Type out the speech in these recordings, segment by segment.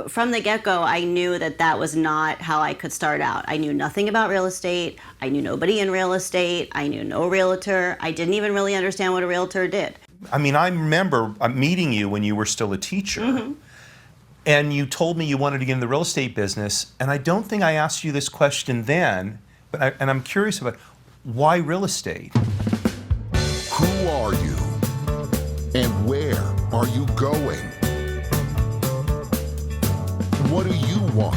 From the get-go, I knew that that was not how I could start out. I knew nothing about real estate. I knew nobody in real estate. I knew no realtor. I didn't even really understand what a realtor did. I mean, I remember meeting you when you were still a teacher, and you told me you wanted to get in the real estate business, and I don't think I asked you this question then, but I'm curious about why real estate? Who are you? And where are you going? What do you want?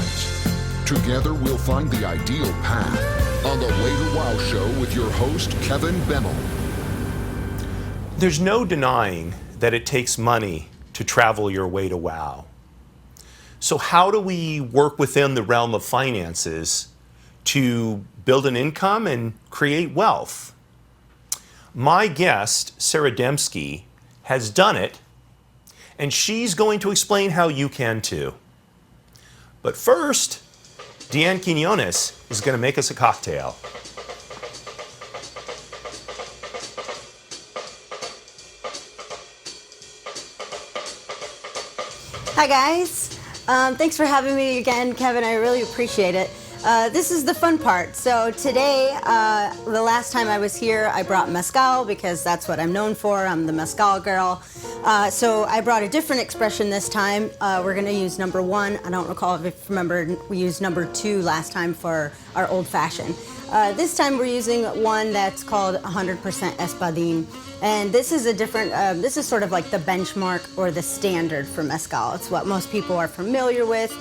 Together we'll find the ideal path on the Later Wow Show with your host, Kevin Bennell. There's no denying that it takes money to travel your way to wow. So how do we work within the realm of finances to build an income and create wealth? My guest, Sarah Dembski, has done it, and she's going to explain how you can too. But first, Deanne Quinones is going to make us a cocktail. Hi guys, thanks for having me again, Kevin. I really appreciate it. This is the fun part. So today, the last time I was here, I brought mezcal because that's what I'm known for. I'm the mezcal girl. So I brought a different expression this time. We're going to use number 1. I don't recall if you remember, we used number 2 last time for our old fashioned. This time we're using one that's called 100% Espadín. And this is a different, this is sort of like the benchmark or the standard for mezcal. It's what most people are familiar with.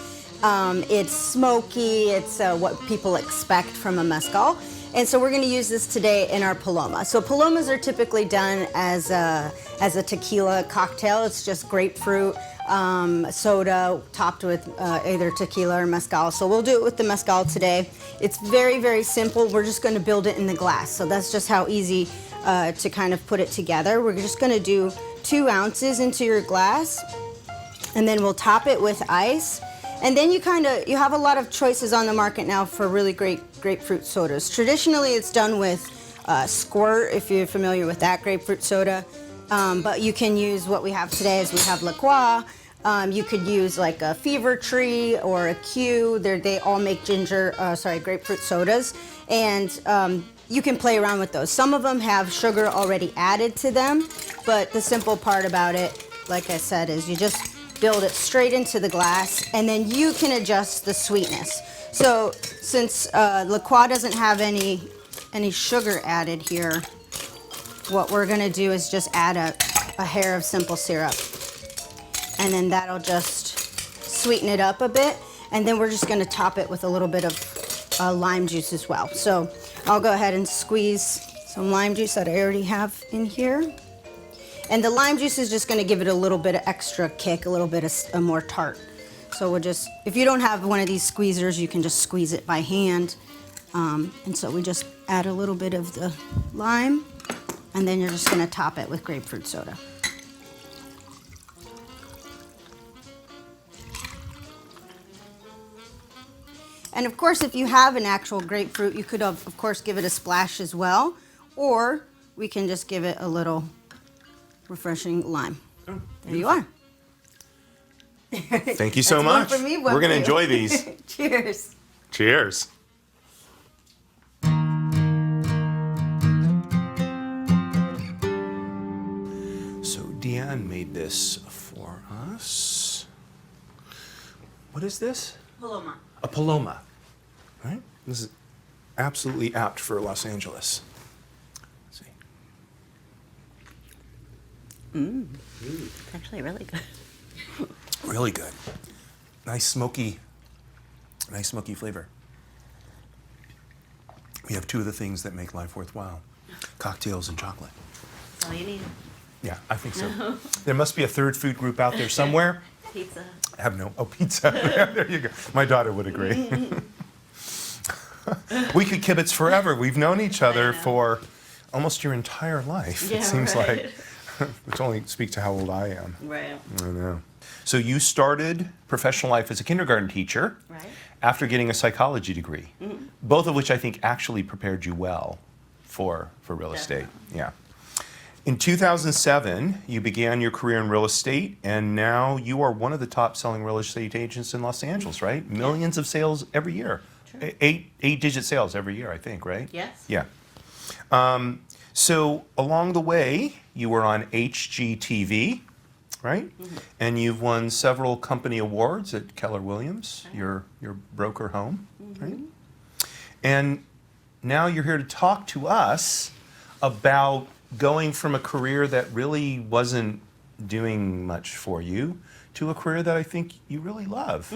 It's smoky, it's what people expect from a mezcal. And so we're going to use this today in our paloma. So palomas are typically done as a tequila cocktail. It's just grapefruit, soda topped with either tequila or mezcal. So we'll do it with the mezcal today. It's very, very simple. We're just going to build it in the glass. So that's just how easy to kind of put it together. We're just going to do 2 ounces into your glass, and then we'll top it with ice. And then you have a lot of choices on the market now for really great grapefruit sodas. Traditionally, it's done with Squirt, if you're familiar with that grapefruit soda. But you can use what we have today is we have La Croix. You could use like a Fever Tree or a Q. They all make grapefruit sodas. And you can play around with those. Some of them have sugar already added to them, but the simple part about it, like I said, is you just build it straight into the glass, and then you can adjust the sweetness. So since La Croix doesn't have any sugar added here, what we're gonna do is just add a hair of simple syrup. And then that'll just sweeten it up a bit. And then we're just gonna top it with a little bit of lime juice as well. So I'll go ahead and squeeze some lime juice that I already have in here. And the lime juice is just gonna give it a little bit of extra kick, a little bit of more tart. So we'll just, if you don't have one of these squeezers, you can just squeeze it by hand. And so we just add a little bit of the lime, and then you're just gonna top it with grapefruit soda. And of course, if you have an actual grapefruit, you could of course give it a splash as well, or we can just give it a little refreshing lime. Oh, there you are. Thank you so much. One for me, one We're going to for you. enjoy these. Cheers. Cheers. So Deanne made this for us. What is this? Paloma. A paloma, right? This is absolutely apt for Los Angeles. Let's see. It's actually really good. Really good. Nice smoky flavor. We have 2 of the things that make life worthwhile: cocktails and chocolate. That's all you need. Yeah, I think so. There must be a third food group out there somewhere. Pizza. I have no, pizza. There you go. My daughter would agree. We could kibitz forever. We've known each other for almost your entire life. Yeah, it seems right. like, which only speaks to how old I am. Right. I know. So you started professional life as a kindergarten teacher Right. after getting a psychology degree, both of which I think actually prepared you well for real estate. Yeah. In 2007, you began your career in real estate, and now you are one of the top-selling real estate agents in Los Angeles, right? Millions of sales every year. True. Eight-digit sales every year, I think, right? Yes. Yeah. So along the way, you were on HGTV, right? Mm-hmm. And you've won several company awards at Keller Williams, your broker home, right? And now you're here to talk to us about going from a career that really wasn't doing much for you to a career that I think you really love.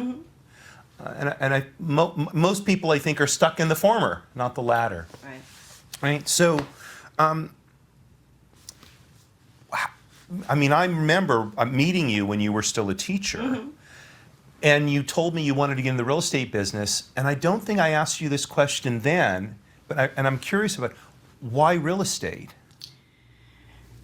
Most people, I think, are stuck in the former, not the latter. Right. Right? So, I mean, I remember meeting you when you were still a teacher, and you told me you wanted to get in the real estate business, and I don't think I asked you this question then, but I'm curious about why real estate?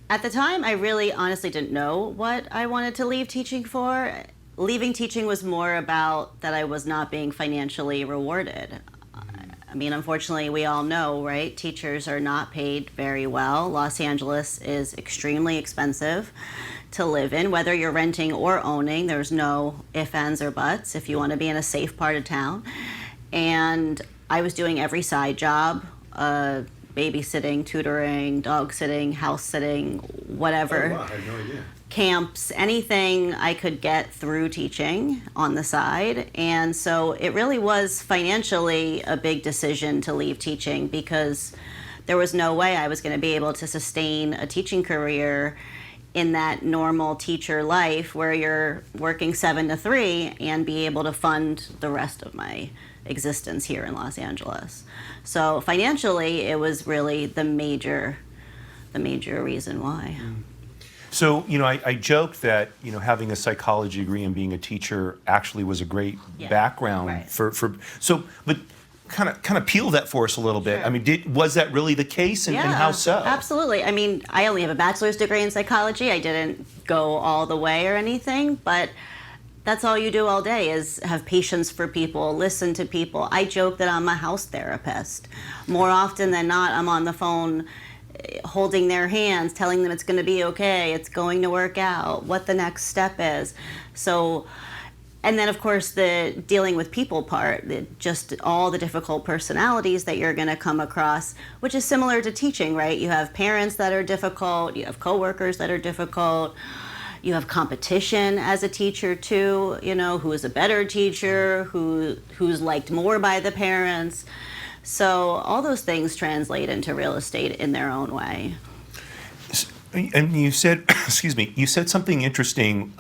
At the time, I really honestly didn't know what I wanted to leave teaching for. Leaving teaching was more about that I was not being financially rewarded. I mean, unfortunately, we all know, right? Teachers are not paid very well. Los Angeles is extremely expensive to live in, whether you're renting or owning. There's no ifs, ands, or buts if you want to be in a safe part of town. And I was doing every side job, babysitting, tutoring, dog sitting, house sitting, whatever. Oh, wow, I had no idea. Camps, anything I could get through teaching on the side. And so it really was financially a big decision to leave teaching because there was no way I was going to be able to sustain a teaching career in that normal teacher life where you're working 7 to 3 and be able to fund the rest of my existence here in Los Angeles. So financially, it was really the major reason why. So, you know, I joked that, you know, having a psychology degree and being a teacher actually was a great background right. for so, but kind of peel that for us a little bit. Sure. I mean, was that really the case, and how so? Absolutely. I mean, I only have a bachelor's degree in psychology. I didn't go all the way or anything, but that's all you do all day is have patience for people, listen to people. I joke that I'm a house therapist. More often than not, I'm on the phone holding their hands, telling them it's going to be okay, it's going to work out, what the next step is. So, and then of course the dealing with people part, just all the difficult personalities that you're going to come across, which is similar to teaching, right? You have parents that are difficult, you have coworkers that are difficult, you have competition as a teacher too, you know, who is a better teacher, who's liked more by the parents. So all those things translate into real estate in their own way. And you said, excuse me, you said something interesting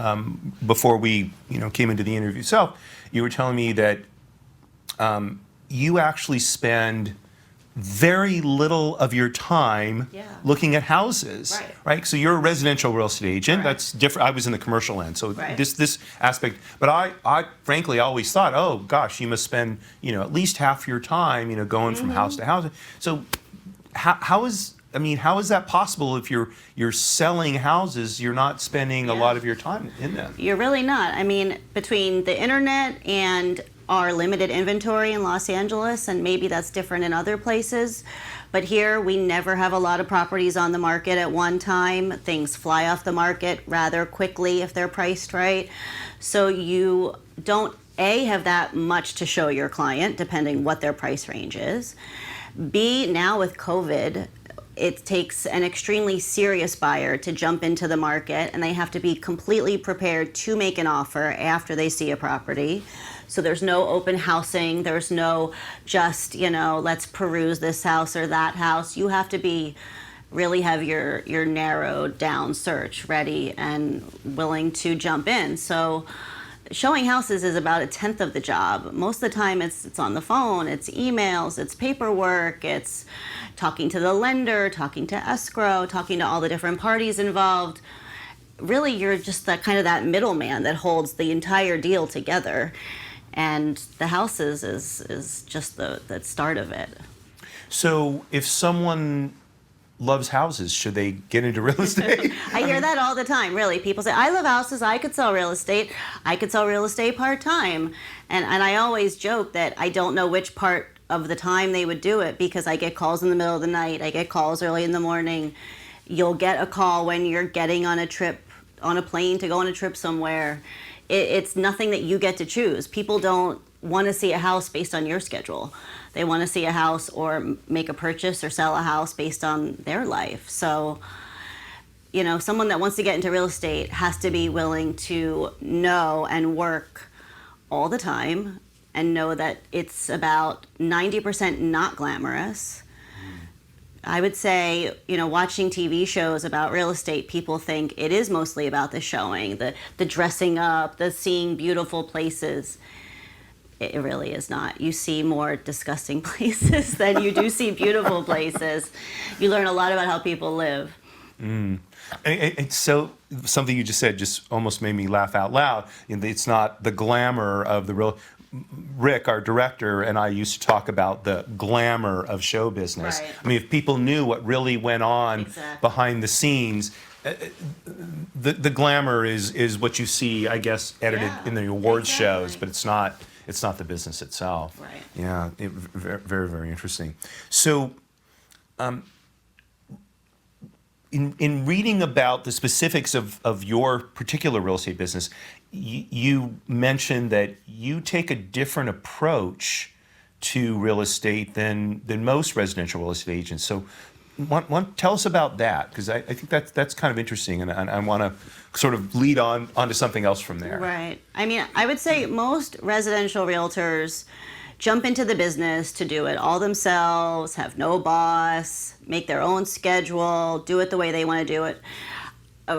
before we, you know, came into the interview itself. You were telling me that you actually spend very little of your time looking at houses, right? So you're a residential real estate agent. That's different. I was in the commercial end, so this aspect. But I frankly always thought, oh gosh, you must spend, you know, at least half your time, you know, going from house to house. So how is that possible if you're selling houses? You're not spending a lot of your time in them. You're really not. I mean, between the internet and our limited inventory in Los Angeles, and maybe that's different in other places, but here we never have a lot of properties on the market at one time. Things fly off the market rather quickly if they're priced right. So you don't have that much to show your client, depending what their price range is. B, now with COVID, it takes an extremely serious buyer to jump into the market, and they have to be completely prepared to make an offer after they see a property. So there's no open housing, there's no just, you know, let's peruse this house or that house. You have to really have your narrowed down search ready and willing to jump in. So showing houses is about 1/10 of the job. Most of the time it's on the phone, it's emails, it's paperwork, it's talking to the lender, talking to escrow, talking to all the different parties involved. Really, you're just that middleman that holds the entire deal together. And the houses is just the start of it. So if someone loves houses, should they get into real estate? I hear that all the time, really. People say, I love houses, I could sell real estate. I could sell real estate part-time. And I always joke that I don't know which part of the time they would do it because I get calls in the middle of the night, I get calls early in the morning. You'll get a call when you're getting on a trip, on a plane to go on a trip somewhere. It's nothing that you get to choose. People don't want to see a house based on your schedule. They want to see a house or make a purchase or sell a house based on their life. So, you know, someone that wants to get into real estate has to be willing to know and work all the time and know that it's about 90% not glamorous. I would say, you know, watching TV shows about real estate, people think it is mostly about the showing, the dressing up, the seeing beautiful places. It really is not. You see more disgusting places than you do see beautiful places. You learn a lot about how people live. It's so, something you just said just almost made me laugh out loud. It's not the glamour of the real. Rick, our director, and I used to talk about the glamour of show business. Right. I mean, if people knew what really went on Exactly. behind the scenes, the glamour is what you see, I guess, edited Yeah, in the awards exactly. shows, but it's not the business itself. Right. Yeah, very, very interesting. So, in reading about the specifics of your particular real estate business, you mentioned that you take a different approach to real estate than most residential real estate agents. So, tell us about that, because I think that's kind of interesting, and I want to sort of lead onto something else from there. Right. I mean, I would say most residential realtors jump into the business to do it all themselves, have no boss, make their own schedule, do it the way they want to do it.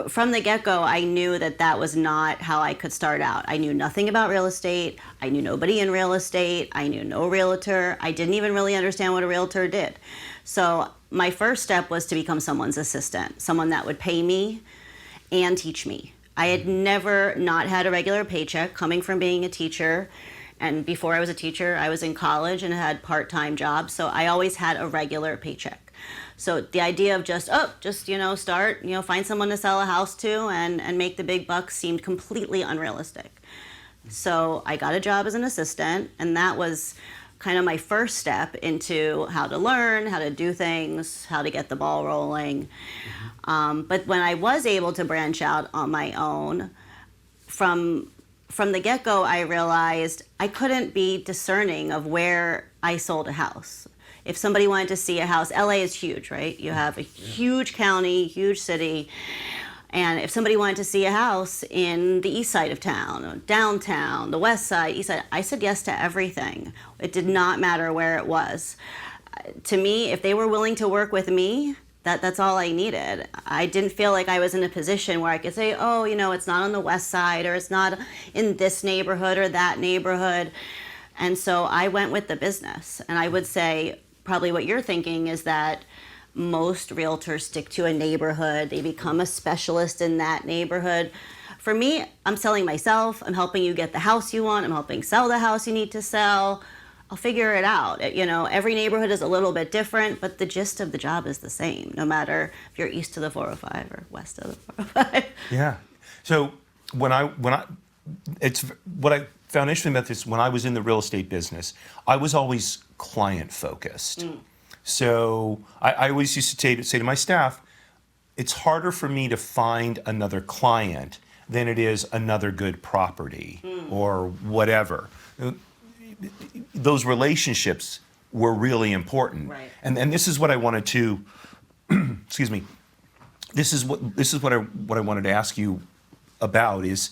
From the get-go, I knew that was not how I could start out. I knew nothing about real estate. I knew nobody in real estate. I knew no realtor. I didn't even really understand what a realtor did. So my first step was to become someone's assistant, someone that would pay me and teach me. I had never not had a regular paycheck coming from being a teacher. And before I was a teacher, I was in college and had part-time jobs. So I always had a regular paycheck. So the idea of just start, find someone to sell a house to and make the big bucks seemed completely unrealistic. So I got a job as an assistant, and that was kind of my first step into how to learn, how to do things, how to get the ball rolling. But when I was able to branch out on my own, from the get-go, I realized I couldn't be discerning of where I sold a house. If somebody wanted to see a house, LA is huge, right? You have a huge county, huge city. And if somebody wanted to see a house in the east side of town, or downtown, the west side, east side, I said yes to everything. It did not matter where it was. To me, if they were willing to work with me, that's all I needed. I didn't feel like I was in a position where I could say, oh, it's not on the west side, or it's not in this neighborhood or that neighborhood. And so I went with the business. And I would say probably what you're thinking is that most realtors stick to a neighborhood. They become a specialist in that neighborhood. For me, I'm selling myself. I'm helping you get the house you want. I'm helping sell the house you need to sell. I'll figure it out. Every neighborhood is a little bit different, but the gist of the job is the same, no matter if you're east of the 405 or west of the 405. Yeah. So what I found interesting about this, when I was in the real estate business, I was always client focused. So I always used to say to my staff, it's harder for me to find another client than it is another good property or whatever. Those relationships were really important. Right. And this is what I wanted to, excuse me, this is what I wanted to ask you about is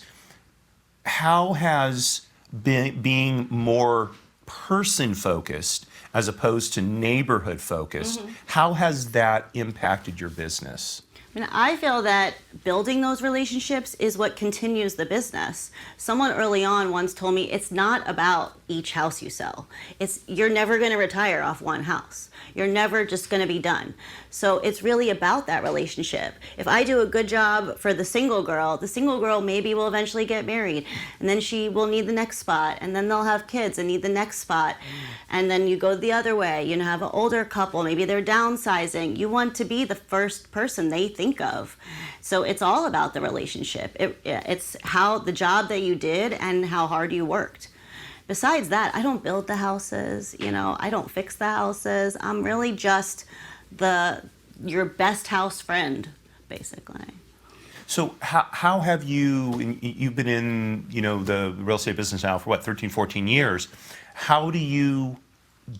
how has being more person focused as opposed to neighborhood focused, how has that impacted your business? I feel that building those relationships is what continues the business. Someone early on once told me it's not about each house you sell. You're never going to retire off one house. You're never just going to be done. So it's really about that relationship. If I do a good job for the single girl maybe will eventually get married, and then she will need the next spot, and then they'll have kids and need the next spot. And then you go the other way, have an older couple, maybe they're downsizing. You want to be the first person they think of. So it's all about the relationship. It's how the job that you did and how hard you worked. Besides that, I don't build the houses, I don't fix the houses. I'm really just the your best house friend, basically. So how have you've been in, the real estate business now for what, 13, 14 years. How do you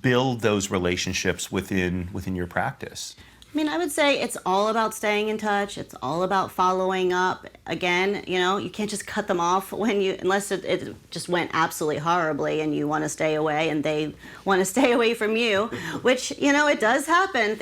build those relationships within your practice? I mean, I would say it's all about staying in touch. It's all about following up. Again, you can't just cut them off unless it just went absolutely horribly and you want to stay away and they want to stay away from you, which, it does happen.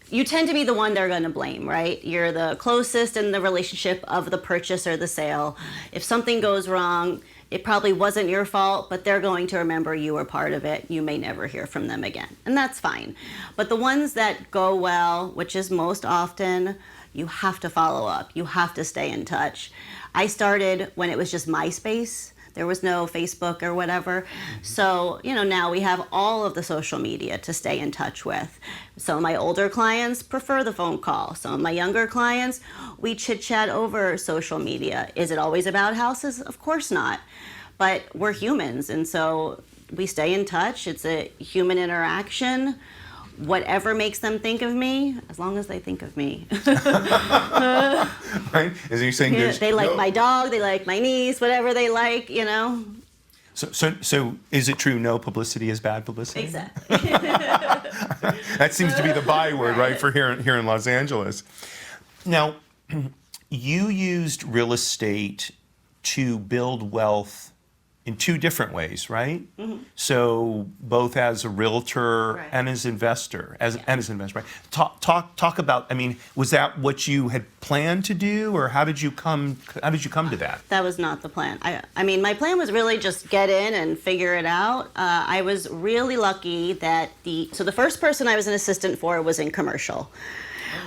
You tend to be the one they're going to blame, right? You're the closest in the relationship of the purchase or the sale. If something goes wrong, it probably wasn't your fault, but they're going to remember you were part of it. You may never hear from them again, and that's fine. But the ones that go well, which is most often, you have to follow up. You have to stay in touch. I started when it was just MySpace. There was no Facebook or whatever. So, now we have all of the social media to stay in touch with. Some of my older clients prefer the phone call. Some of my younger clients, we chit-chat over social media. Is it always about houses? Of course not. But we're humans, and so we stay in touch. It's a human interaction. Whatever makes them think of me, as long as they think of me. Right? Is he saying they like my dog, they like my niece, whatever they like, So is it true no publicity is bad publicity? Exactly. That seems to be the byword, right, for here in Los Angeles. Now, you used real estate to build wealth in two different ways, right? Mm-hmm. So both as a realtor right. and as investor, right? Talk about. I mean, was that what you had planned to do, or how did you come to that? That was not the plan. I mean, my plan was really just get in and figure it out. I was really lucky that the first person I was an assistant for was in commercial.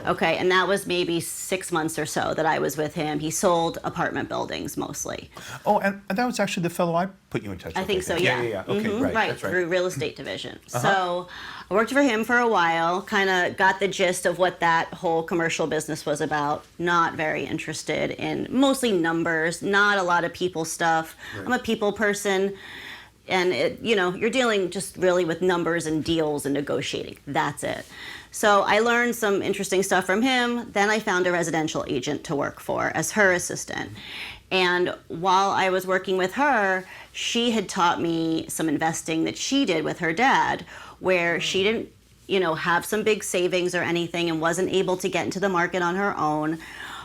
Okay, and that was maybe 6 months or so that I was with him. He sold apartment buildings mostly. Oh, and that was actually the fellow I put you in touch with. I think so, yeah. Yeah. Okay, mm-hmm. Right, right, that's right. Through real estate division. So I worked for him for a while, kind of got the gist of what that whole commercial business was about. Not very interested in mostly numbers, not a lot of people stuff. Right. I'm a people person. And, you're dealing just really with numbers and deals and negotiating. That's it. So I learned some interesting stuff from him. Then I found a residential agent to work for as her assistant. And while I was working with her, she had taught me some investing that she did with her dad, where she didn't, have some big savings or anything and wasn't able to get into the market on her own.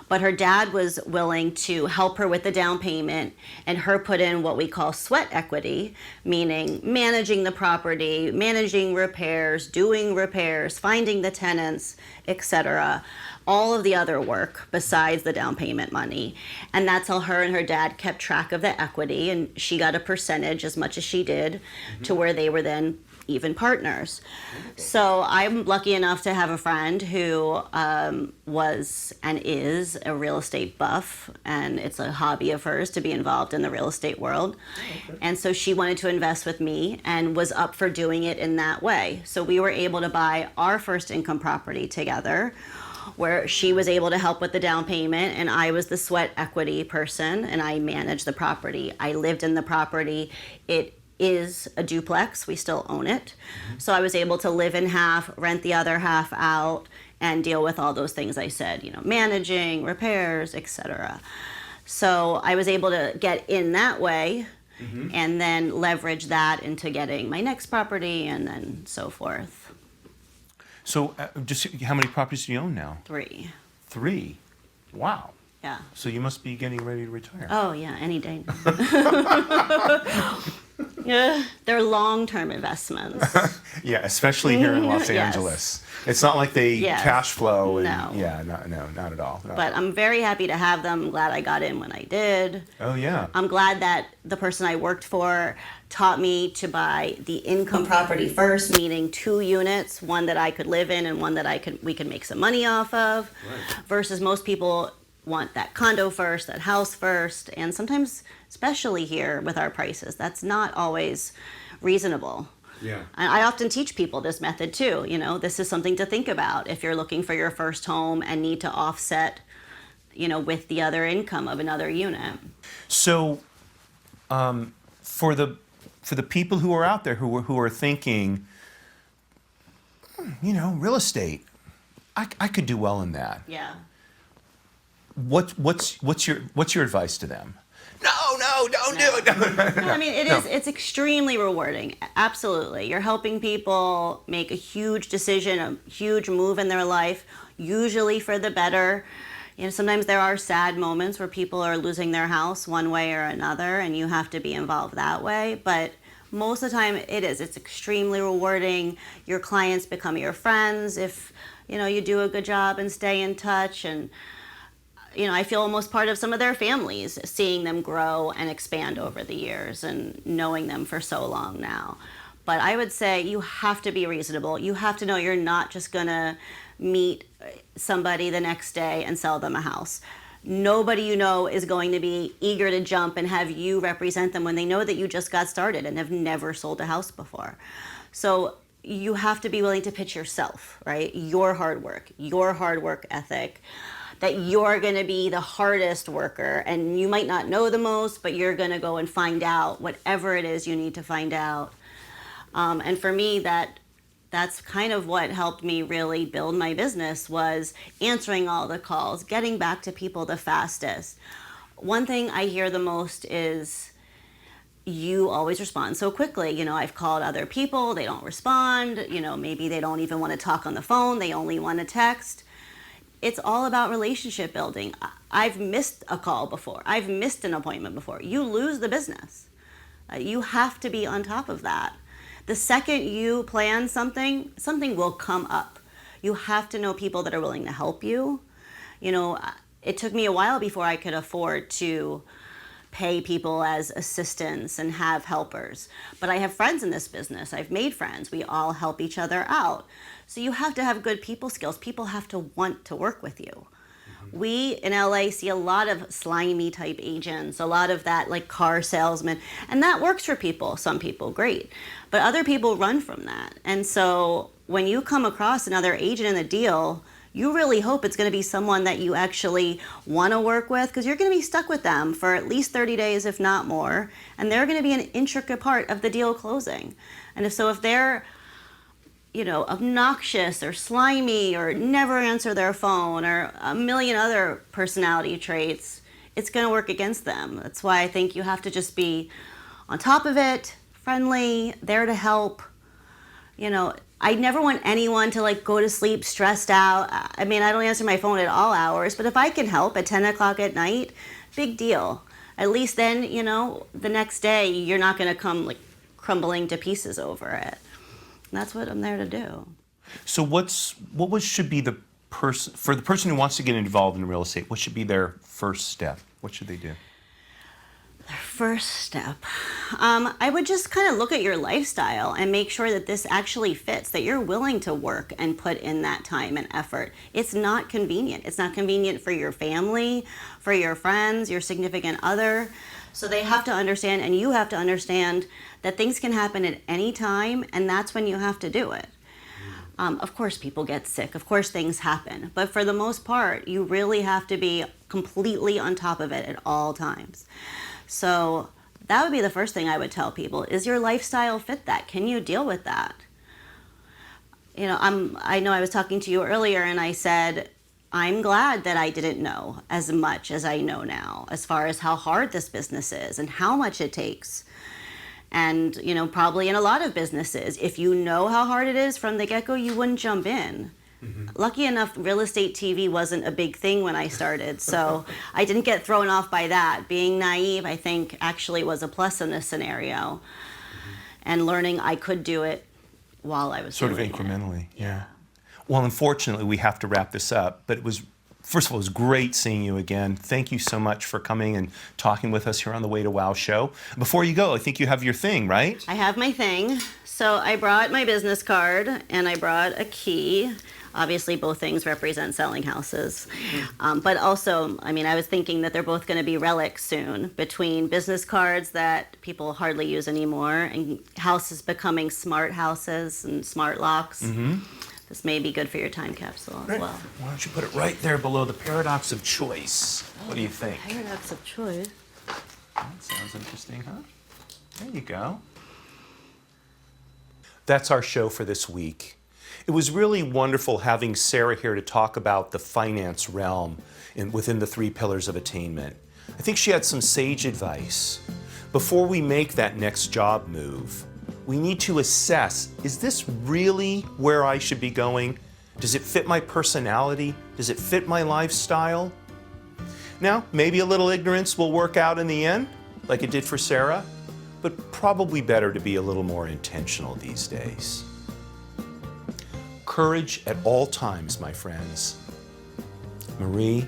But her dad was willing to help her with the down payment and her put in what we call sweat equity, meaning managing the property, managing repairs, doing repairs, finding the tenants, etc. All of the other work besides the down payment money. And that's how her and her dad kept track of the equity, and she got a percentage as much as she did to where they were then even partners. So I'm lucky enough to have a friend who was and is a real estate buff, and it's a hobby of hers to be involved in the real estate world. Okay. And so she wanted to invest with me and was up for doing it in that way. So we were able to buy our first income property together, where she was able to help with the down payment and I was the sweat equity person and I managed the property. I lived in the property. It is a duplex. We still own it. Mm-hmm. So I was able to live in half, rent the other half out, and deal with all those things I said, managing, repairs, etc. So I was able to get in that way and then leverage that into getting my next property and then so forth. So just how many properties do you own now? 3. 3? Wow. Yeah. So you must be getting ready to retire. Oh, yeah, any day. Yeah, they're long-term investments. Yeah, especially here in Los Angeles. It's not like they cash flow. And, no. Yeah, no, not at all. No. But I'm very happy to have them. I'm glad I got in when I did. Oh, yeah. I'm glad that the person I worked for taught me to buy the income property first, meaning 2 units, one that I could live in and one that we could make some money off of, versus most people want that condo first, that house first, and sometimes, especially here with our prices, that's not always reasonable. Yeah. I often teach people this method too. This is something to think about if you're looking for your first home and need to offset, with the other income of another unit. So, for the people who are out there who are thinking, real estate, I could do well in that. Yeah. What's your advice to them? No, don't do it. No, I mean, it's extremely rewarding. Absolutely. You're helping people make a huge decision, a huge move in their life, usually for the better. Sometimes there are sad moments where people are losing their house one way or another, and you have to be involved that way. But most of the time it's extremely rewarding. Your clients become your friends if, you do a good job and stay in touch. And, I feel almost part of some of their families, seeing them grow and expand over the years and knowing them for so long now. But I would say you have to be reasonable. You have to know you're not just going to meet somebody the next day and sell them a house. Nobody is going to be eager to jump and have you represent them when they know that you just got started and have never sold a house before. So you have to be willing to pitch yourself, right? Your hard work ethic, that you're going to be the hardest worker, and you might not know the most, but you're going to go and find out whatever it is you need to find out. And for me, that's kind of what helped me really build my business, was answering all the calls, getting back to people the fastest. One thing I hear the most is, you always respond so quickly. I've called other people, they don't respond. Maybe they don't even want to talk on the phone, they only want to text. It's all about relationship building. I've missed a call before. I've missed an appointment before. You lose the business. You have to be on top of that. The second you plan something will come up. You have to know people that are willing to help you. It took me a while before I could afford to pay people as assistants and have helpers. But I have friends in this business. I've made friends. We all help each other out. So you have to have good people skills. People have to want to work with you. We in LA see a lot of slimy type agents, a lot of that like car salesman, and that works for people. Some people, great. But other people run from that. And so when you come across another agent in a deal, you really hope it's going to be someone that you actually want to work with, because you're going to be stuck with them for at least 30 days, if not more, and they're going to be an intricate part of the deal closing. And if they're obnoxious or slimy or never answer their phone or a million other personality traits, it's going to work against them. That's why I think you have to just be on top of it, friendly, there to help. I never want anyone to go to sleep stressed out. I mean, I don't answer my phone at all hours, but if I can help at 10 o'clock at night, big deal. At least then, the next day you're not going to come crumbling to pieces over it. And that's what I'm there to do. So should be the person, for the person who wants to get involved in real estate, what should be their first step? What should they do? Their first step. I would just kind of look at your lifestyle and make sure that this actually fits, that you're willing to work and put in that time and effort. It's not convenient. It's not convenient for your family, for your friends, your significant other. So they have to understand, and you have to understand, that things can happen at any time, and that's when you have to do it. Of course, people get sick. Of course, things happen. But for the most part, you really have to be completely on top of it at all times. So that would be the first thing I would tell people. Is your lifestyle fit that? Can you deal with that? I know I was talking to you earlier, and I said, I'm glad that I didn't know as much as I know now, as far as how hard this business is and how much it takes. And, probably in a lot of businesses, if you know how hard it is from the get-go, you wouldn't jump in. Mm-hmm. Lucky enough, real estate TV wasn't a big thing when I started, so I didn't get thrown off by that. Being naive, I think, actually was a plus in this scenario. Mm-hmm. And learning I could do it while I was sort of doing incrementally, yeah. Well, unfortunately, we have to wrap this up, but first of all, it was great seeing you again. Thank you so much for coming and talking with us here on the Way to Wow show. Before you go, I think you have your thing, right? I have my thing. So I brought my business card and I brought a key. Obviously, both things represent selling houses. But also, I was thinking that they're both going to be relics soon, between business cards that people hardly use anymore and houses becoming smart houses and smart locks. Mm-hmm. This may be good for your time capsule as well. Why don't you put it right there below the paradox of choice? What do you think? Paradox of choice. That sounds interesting, huh? There you go. That's our show for this week. It was really wonderful having Sarah here to talk about the finance realm within the 3 pillars of attainment. I think she had some sage advice. Before we make that next job move, we need to assess, is this really where I should be going? Does it fit my personality? Does it fit my lifestyle? Now, maybe a little ignorance will work out in the end, like it did for Sarah, but probably better to be a little more intentional these days. Courage at all times, my friends. Marie,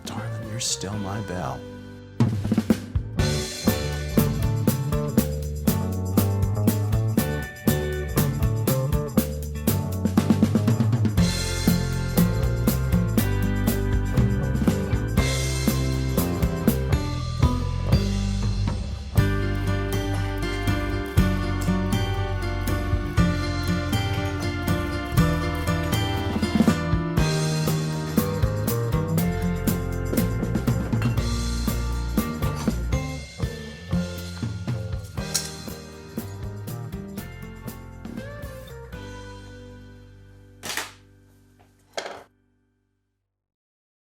darling, you're still my belle.